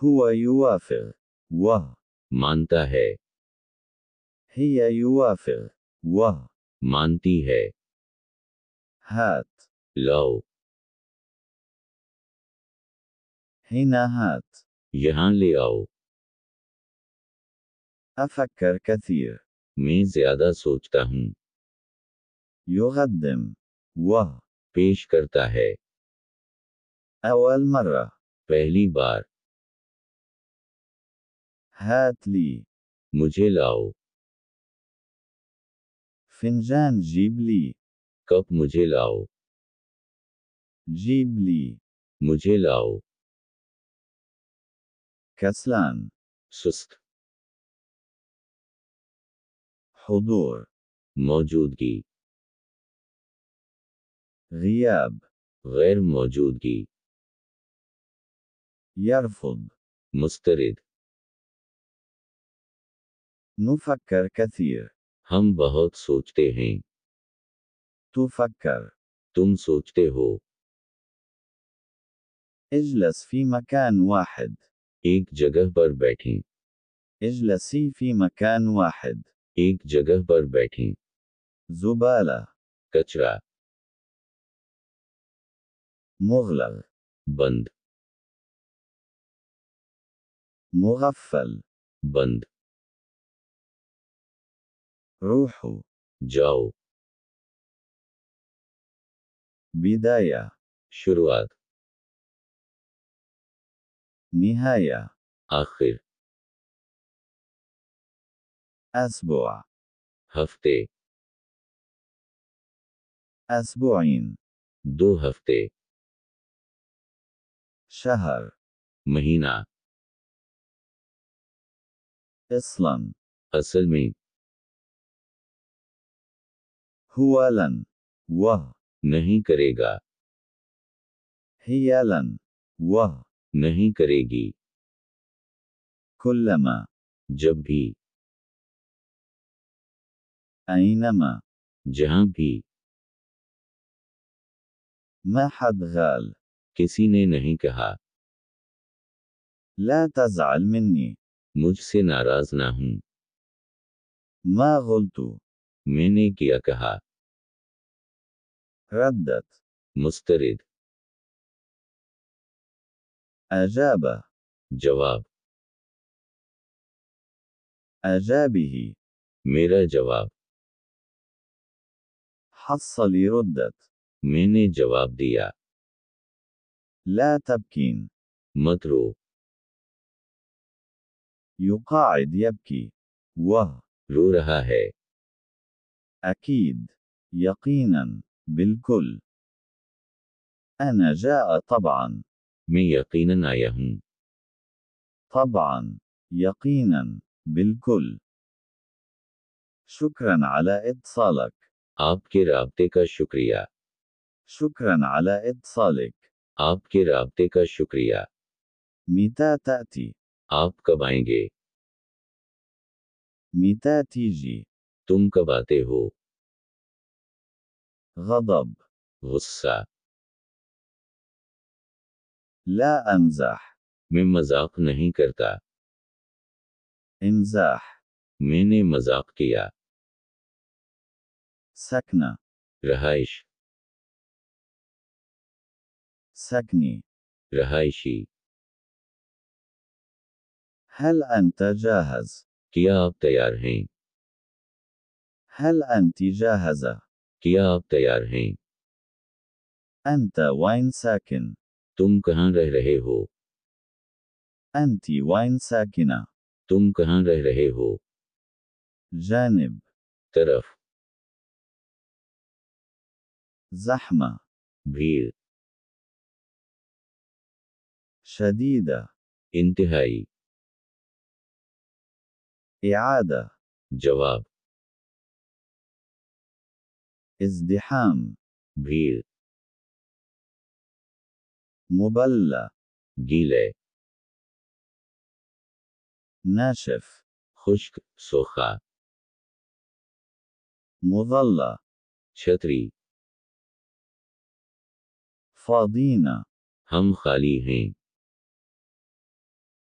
هو يوافق. و. मानता है, هي يوافق. و. मानती है, هات. लाओ, هنا هات. यहाँ ले आओ, أفكر كثير. मैं ज्यादा सोचता हूँ, يقدم. و. पेश करता है, أول مرة. पहली बार, هات لي. मुझे लाओ, فنجان جيب لي. कप मुझे लाओ, جيب لي. मुझे लाओ, كسلان. सुस्त, حضور. मौजूदगी, غياب. गैर मौजूदगी, يرفض. मुस्तरिद, نفكر كثير. हम बहुत सोचते हैं, تفكر. तुम सोचते हो, اجلس في مكان واحد. एक जगह पर बैठें, اجلسي في مكان واحد. एक जगह पर बैठें, زبالة. कचरा, مغلق. बंद, مغفل. बंद, روحوا. जाओ, بداية. शुरुआत, نهاية. आखिर, أسبوع. हफ्ते, أسبوعين. 2 हफ्ते, شهر. महीना, إصلا. असल में, هو لن. و. नहीं करेगा, هي لن. و. नहीं करेगी, كلما. जब भी, أينما. जहां भी, ما حد قال. किसी ने नहीं कहा, لا تزعل مني. मुझसे नाराज ना हूं, ما قلت. मैंने किया कहा, ردت. मुस्तरिद, أجاب. जवाब, أجابه. मेरा जवाब, حصلي ردت. मैंने जवाब दिया, لا تبكين. मत रो, يقاعد يبكي. و. रो रहा है, أكيد. يقينا. بالكل. أنا جاء طبعا. मैं यकीनन आया हूं, طبعا. يقينا. بالكل. شكرا على اتصالك. आपके राब्ते का शुक्रिया, شكرا على اتصالك. आपके राब्ते का शुक्रिया, متى تأتي؟ आप कब आएंगे, متى تيجي؟ तुम कब आते हो, غضب. गुस्सा, لا أمزح. मैं मजाक नहीं करता, امزاح. मैंने मजाक किया, سكنة. रहाइश, سكني. रहाइशी, هل أنت جاهز؟ क्या आप तैयार हैं, هل أنت جاهزة؟ क्या आप तैयार हैं, أنت وين ساكن؟ तुम कहाँ रह रहे हो, أنت وين ساكنة؟ तुम कहाँ रह रहे हो, جانب. तरफ, زحمة. भीड़, شديدة. इंतहाई, إعادة. जवाब, ازدحام. भीड़, مبلة. गीले, ناشف. खुश्क, सोखा, مظلة. छतरी, فاضينا. हम खाली हैं,